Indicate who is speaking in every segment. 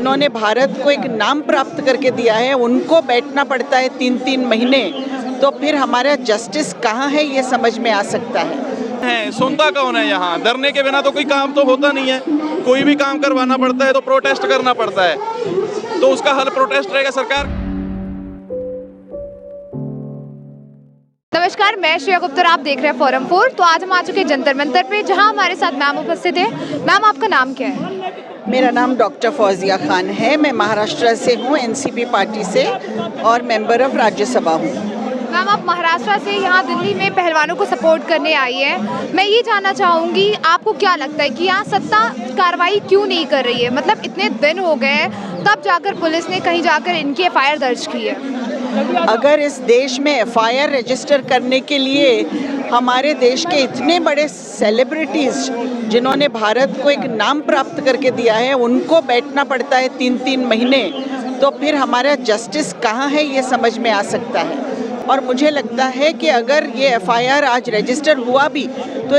Speaker 1: जिन्होंने भारत को एक नाम प्राप्त करके दिया है, उनको बैठना पड़ता है 3-3 महीने, तो फिर हमारा जस्टिस कहाँ है ये समझ में आ सकता है।
Speaker 2: सुनता कौन है यहाँ? डरने के बिना तो कोई काम तो होता नहीं है। कोई भी काम करवाना पड़ता है तो प्रोटेस्ट करना पड़ता है, तो उसका हल प्रोटेस्ट रहेगा। सरकार
Speaker 3: नमस्कार, मैं श्रेया गुप्ता, आप देख रहे हैं फोरम 4। तो आज हम आ चुके हैं जंतर मंतर पे, जहां हमारे साथ मैम उपस्थित है। मैम, आपका नाम क्या है?
Speaker 1: मेरा नाम डॉक्टर फौजिया खान है। मैं महाराष्ट्र से हूँ, एनसीपी पार्टी से, और मेंबर ऑफ राज्यसभा हूँ।
Speaker 3: मैम, आप महाराष्ट्र से यहाँ दिल्ली में पहलवानों को सपोर्ट करने आई है। मैं ये जानना चाहूँगी, आपको क्या लगता है कि यहाँ सत्ता कार्रवाई क्यों नहीं कर रही है? मतलब इतने दिन हो गए, तब जाकर पुलिस ने कहीं जाकर इनकी एफआईआर दर्ज की है।
Speaker 1: अगर इस देश में एफआईआर रजिस्टर करने के लिए हमारे देश के इतने बड़े सेलिब्रिटीज़ जिन्होंने भारत को एक नाम प्राप्त करके दिया है, उनको बैठना पड़ता है 3-3 महीने, तो फिर हमारा जस्टिस कहाँ है ये समझ में आ सकता है। और मुझे लगता है कि अगर ये एफआईआर आज रजिस्टर हुआ भी, तो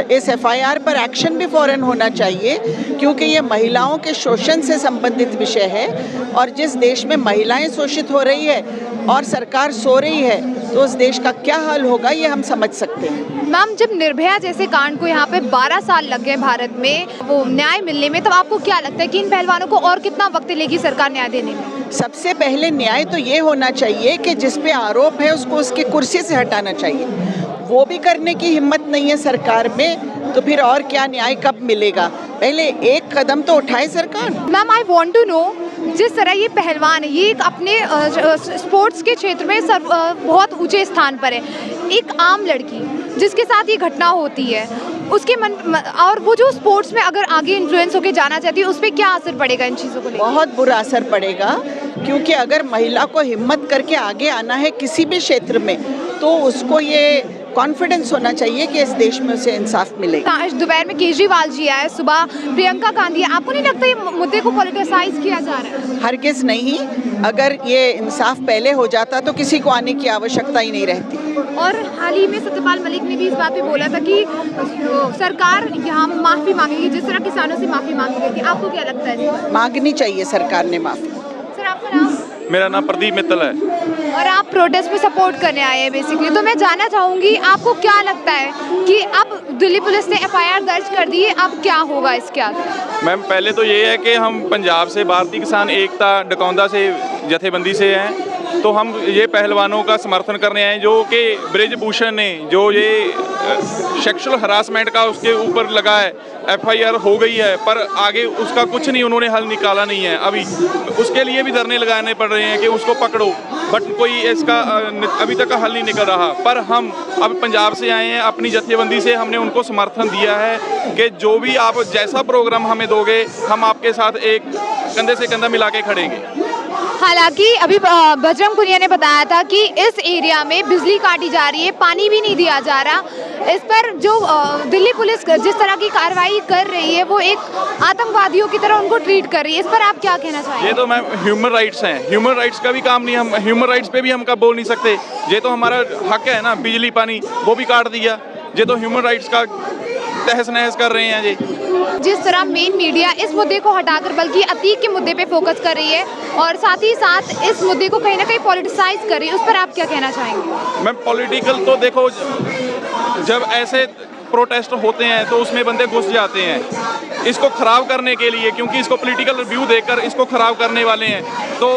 Speaker 1: इस एफआईआर पर एक्शन भी फ़ौरन होना चाहिए, क्योंकि ये महिलाओं के शोषण से संबंधित विषय है। और जिस देश में महिलाएं शोषित हो रही है और सरकार सो रही है, तो उस देश का क्या हाल होगा ये हम समझ सकते हैं।
Speaker 3: मैम, जब निर्भया जैसे कांड को यहाँ पे 12 साल लग गए भारत में वो न्याय मिलने में, तब आपको क्या लगता है कि इन पहलवानों को और कितना वक्त लेगी सरकार न्याय देने में?
Speaker 1: सबसे पहले न्याय तो ये होना चाहिए कि जिस पे आरोप है उसको उसकी कुर्सी से हटाना चाहिए। वो भी करने की हिम्मत नहीं है सरकार में, तो फिर और क्या न्याय कब मिलेगा? पहले एक कदम तो उठाए सरकार।
Speaker 3: Ma'am, I want to know, जिस तरह ये पहलवान है, ये एक अपने स्पोर्ट्स के क्षेत्र में बहुत ऊंचे स्थान पर है। एक आम लड़की जिसके साथ ये घटना होती है, उसके मन और वो जो स्पोर्ट्स में अगर आगे इन्फ्लुएंस होकर जाना चाहती है, उस पर क्या असर पड़ेगा इन चीज़ों को लेकर?
Speaker 1: बहुत बुरा असर पड़ेगा, क्योंकि अगर महिला को हिम्मत करके आगे आना है किसी भी क्षेत्र में, तो उसको ये कॉन्फिडेंस होना चाहिए कि इस देश में उसे इंसाफ मिलेगा।
Speaker 3: दोपहर में केजरीवाल जी आए, सुबह प्रियंका गांधी। आपको नहीं लगता ये मुद्दे को पॉलिटिसाइज किया जा रहा है?
Speaker 1: हरगिज़ नहीं। अगर ये इंसाफ पहले हो जाता तो किसी को आने की आवश्यकता ही नहीं रहती।
Speaker 3: और हाल ही में सत्यपाल मलिक ने भी इस बात पे बोला था कि सरकार यहाँ माफ़ी मांगेगी, जिस तरह किसानों से माफ़ी मांगी गई थी। आपको क्या लगता है?
Speaker 1: मांगनी चाहिए सरकार ने माफ़ी।
Speaker 3: सर, आपका नाम?
Speaker 2: मेरा नाम प्रदीप मित्तल है।
Speaker 3: और आप प्रोटेस्ट में सपोर्ट करने आए हैं बेसिकली। तो मैं जानना चाहूँगी, आपको क्या लगता है कि अब दिल्ली पुलिस ने एफआईआर दर्ज कर दी है, अब क्या होगा इसके आगे?
Speaker 2: मैम, पहले तो ये है कि हम पंजाब से भारतीय किसान एकता डकौंदा से जथेबंदी से हैं, तो हम ये पहलवानों का समर्थन करने आए जो कि बृजभूषण ने जो ये सेक्सुअल हरासमेंट का उसके ऊपर लगा है, एफआईआर हो गई है, पर आगे उसका कुछ नहीं, उन्होंने हल निकाला नहीं है। अभी उसके लिए भी धरने लगाने पड़ रहे हैं कि उसको पकड़ो, बट कोई इसका अभी तक का हल नहीं निकल रहा। पर हम अब पंजाब से आए हैं, अपनी जथेबंदी से हमने उनको समर्थन दिया है कि जो भी आप जैसा प्रोग्राम हमें दोगे, हम आपके साथ एक कंधे से कंधा मिला के खड़ेंगे।
Speaker 3: हालांकि अभी बजरंग पुनिया ने बताया था कि इस एरिया में बिजली काटी जा रही है, पानी भी नहीं दिया जा रहा। इस पर जो दिल्ली पुलिस जिस तरह की कार्रवाई कर रही है, वो एक आतंकवादियों की तरह उनको ट्रीट कर रही है। इस पर आप क्या कहना चाहेंगे?
Speaker 2: ये तो मैम ह्यूमन राइट्स हैं, ह्यूमन राइट्स का भी काम नहीं, हम ह्यूमन राइट्स पे भी हम का बोल नहीं सकते। ये तो हमारा हक है ना, बिजली पानी वो भी काट दिया। ये तो ह्यूमन राइट्स का तहस नहस कर रहे हैं। ये
Speaker 3: जिस तरह मेन मीडिया इस मुद्दे को हटाकर बल्कि अतीक के मुद्दे पे फोकस कर रही है और साथ ही साथ इस मुद्दे को कहीं ना कहीं पॉलिटिसाइज कर रही है, उस पर आप क्या कहना चाहेंगे?
Speaker 2: मैम, पॉलिटिकल तो देखो, जब ऐसे प्रोटेस्ट होते हैं तो उसमें बंदे घुस जाते हैं इसको खराब करने के लिए, क्योंकि इसको पॉलिटिकल रिव्यू देकर इसको खराब करने वाले हैं, तो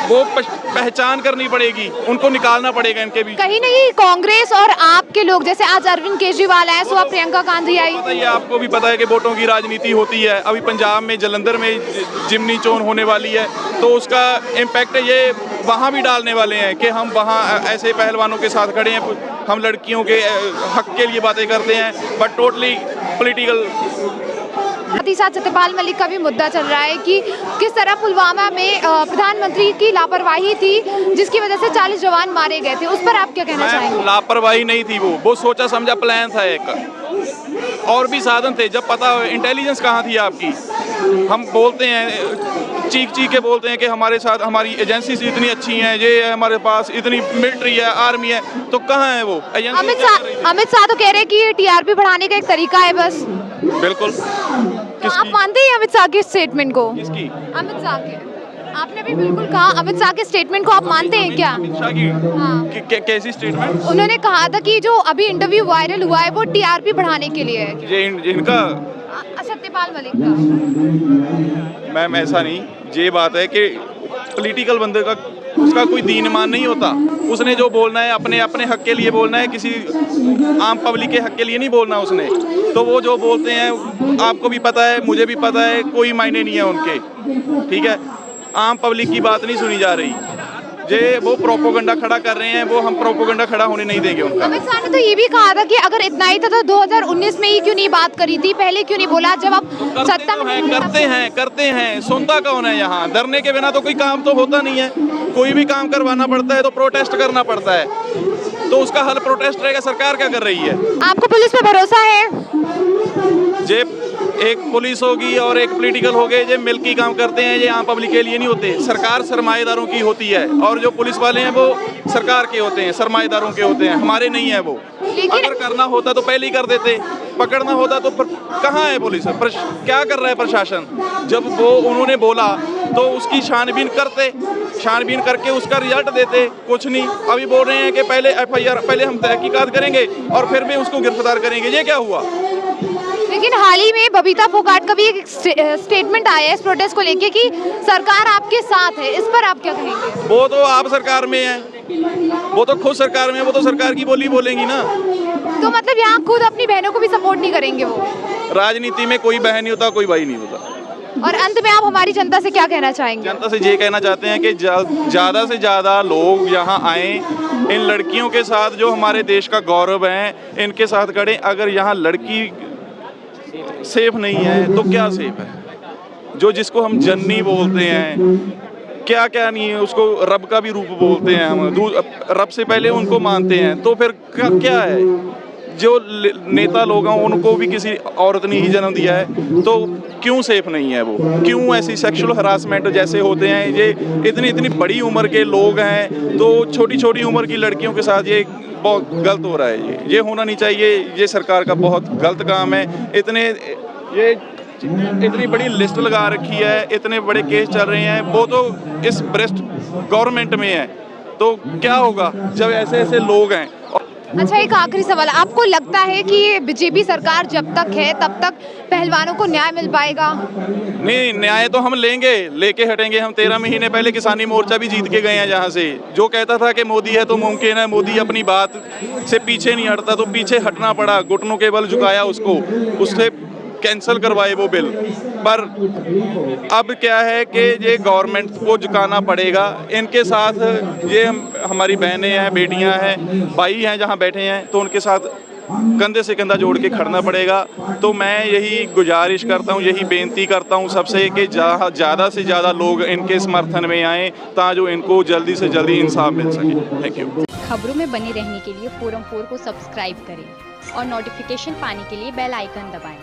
Speaker 2: वो पहचान करनी पड़ेगी, उनको निकालना पड़ेगा इनके बीच।
Speaker 3: कहीं नहीं कांग्रेस और आपके लोग, जैसे आज अरविंद केजरीवाल आए, सुबह प्रियंका गांधी आई।
Speaker 2: ये आपको भी पता है कि वोटों की राजनीति होती है। अभी पंजाब में जलंधर में जिमनी चोन होने वाली है, तो उसका इम्पैक्ट ये वहाँ भी डालने वाले हैं कि हम वहाँ ऐसे पहलवानों के साथ खड़े हैं, हम लड़कियों के हक के लिए बातें करते हैं, बट टोटली पॉलिटिकल।
Speaker 3: साथ ही साथ सत्यपाल मलिक का भी मुद्दा चल रहा है कि किस तरह पुलवामा में प्रधानमंत्री की लापरवाही थी, जिसकी वजह से 40 जवान मारे गए थे। उस पर आप क्या कहना चाहेंगे?
Speaker 2: लापरवाही नहीं थी, वो सोचा समझा प्लान था एक। और भी साधन थे, जब पता इंटेलिजेंस कहाँ थी आपकी। हम बोलते हैं, चीख के बोलते हैं कि हमारे साथ हमारी एजेंसी इतनी अच्छी हैं, ये है, हमारे पास इतनी मिलिट्री है, आर्मी है, तो कहाँ है वो एजेंसी?
Speaker 3: अमित शाह तो कह रहे हैं कि ये टीआरपी बढ़ाने का एक तरीका है बस।
Speaker 2: बिल्कुल।
Speaker 3: आप मानते हैं अमित शाह के स्टेटमेंट को?
Speaker 2: किसकी?
Speaker 3: अमित शाह के, आपने भी बिल्कुल कहा अमित शाह के स्टेटमेंट को आप मानते हैं क्या?
Speaker 2: अमित शाह की
Speaker 3: हाँ।
Speaker 2: कैसी स्टेटमेंट?
Speaker 3: उन्होंने कहा था कि जो अभी इंटरव्यू वायरल हुआ है वो टीआरपी बढ़ाने के लिए है।
Speaker 2: ये इनका
Speaker 3: सत्यपाल मलिक का।
Speaker 2: मैम ऐसा नहीं, ये बात है कि पॉलिटिकल बंदे का उसका कोई दीन ईमान नहीं होता। उसने जो बोलना है अपने अपने हक के लिए बोलना है, किसी आम पब्लिक के हक के लिए नहीं बोलना उसने। तो वो जो बोलते हैं आपको भी पता है, मुझे भी पता है, कोई मायने नहीं है उनके, ठीक है। आम पब्लिक की बात नहीं सुनी जा रही। ये वो प्रोपोगंडा खड़ा कर रहे हैं, वो हम प्रोपोगंडा खड़ा होने नहीं देंगे उनका।
Speaker 3: अमित शाह ने तो ये भी कहा था कि अगर इतना ही था तो 2019 में ही क्यों नहीं बात करी थी, पहले क्यों नहीं बोला जब आप सत्ता में नहीं थे?
Speaker 2: करते हैं, सुनता कौन है यहाँ? डरने के बिना तो कोई काम तो होता नहीं है। कोई भी काम करवाना पड़ता है तो प्रोटेस्ट करना पड़ता है, तो उसका हल प्रोटेस्ट रहेगा। सरकार क्या कर रही है?
Speaker 3: आपको पुलिस पे भरोसा है?
Speaker 2: जे एक पुलिस होगी और एक पॉलिटिकल हो गए, ये मिल के काम करते हैं, ये आम पब्लिक के लिए नहीं होते। सरकार सरमाएदारों की होती है और जो पुलिस वाले हैं वो सरकार के होते हैं, सरमाएदारों के होते हैं, हमारे नहीं है वो। अगर करना होता तो पहले ही कर देते, पकड़ना होता तो कहाँ है पुलिस? क्या कर रहा है प्रशासन? जब वो उन्होंने बोला तो उसकी छानबीन करते, छानबीन करके उसका रिजल्ट देते, कुछ नहीं। अभी बोल रहे हैं कि पहले FIR, पहले हम तहकीकात करेंगे और फिर भी उसको गिरफ्तार करेंगे। ये क्या हुआ?
Speaker 3: लेकिन हाल ही में बबीता फोगाट का भी एक स्टेटमेंट आया है इस प्रोटेस्ट को लेके कि सरकार आपके साथ है। इस पर आप क्या कहेंगे?
Speaker 2: वो तो आप सरकार में है, वो तो खुद सरकार में है, वो तो सरकार की बोली बोलेंगी ना।
Speaker 3: तो मतलब यहाँ खुद अपनी बहनों को भी सपोर्ट नहीं करेंगे वो?
Speaker 2: राजनीति में कोई बहन नहीं होता, कोई भाई नहीं होता।
Speaker 3: और अंत में आप हमारी जनता से क्या कहना चाहेंगे?
Speaker 2: जनता से ये कहना चाहते हैं कि ज़्यादा से ज़्यादा लोग यहाँ आएँ, इन लड़कियों के साथ जो हमारे देश का गौरव है इनके साथ खड़े। अगर यहाँ लड़की सेफ नहीं है तो क्या सेफ है? जो जिसको हम जन्नी बोलते हैं, क्या क्या नहीं है, उसको रब का भी रूप बोलते हैं हम, रब से पहले उनको मानते हैं, तो फिर क्या है? जो नेता लोग हैं उनको भी किसी औरत ने ही जन्म दिया है, तो क्यों सेफ नहीं है वो? क्यों ऐसी सेक्सुअल हरासमेंट जैसे होते हैं? ये इतनी इतनी बड़ी उम्र के लोग हैं तो छोटी छोटी उम्र की लड़कियों के साथ ये बहुत गलत हो रहा है। ये होना नहीं चाहिए। ये सरकार का बहुत गलत काम है। इतनी बड़ी लिस्ट लगा रखी है, इतने बड़े केस चल रहे हैं, वो तो इस भ्रष्ट गवर्नमेंट में है। तो क्या होगा जब ऐसे ऐसे लोग हैं?
Speaker 3: अच्छा, एक आखिरी सवाल, आपको लगता है कि ये बीजेपी सरकार जब तक है तब तक पहलवानों को न्याय मिल पाएगा?
Speaker 2: नहीं, न्याय तो हम लेंगे, लेके हटेंगे। हम 13 महीने पहले किसानी मोर्चा भी जीत के गए हैं जहाँ से। जो कहता था कि मोदी है तो मुमकिन है, मोदी अपनी बात से पीछे नहीं हटता, तो पीछे हटना पड़ा। घुटनों के बल झुकाया उसको, उससे कैंसिल करवाए वो बिल। पर अब क्या है कि ये गवर्नमेंट को झुकाना पड़ेगा। इनके साथ ये हमारी बहनें हैं, बेटियां हैं, भाई हैं जहां बैठे हैं, तो उनके साथ कंधे से कंधा जोड़ के खड़ना पड़ेगा। तो मैं यही गुजारिश करता हूं, यही बेनती करता हूं सबसे कि ज़्यादा से ज़्यादा लोग इनके समर्थन में आएँ ताकि इनको जल्दी से जल्दी इंसाफ मिल सके। Thank you.
Speaker 4: खबरों में बने रहने के लिए फोरम 4 को सब्सक्राइब करें और नोटिफिकेशन पाने के लिए बेल आइकन दबाएं।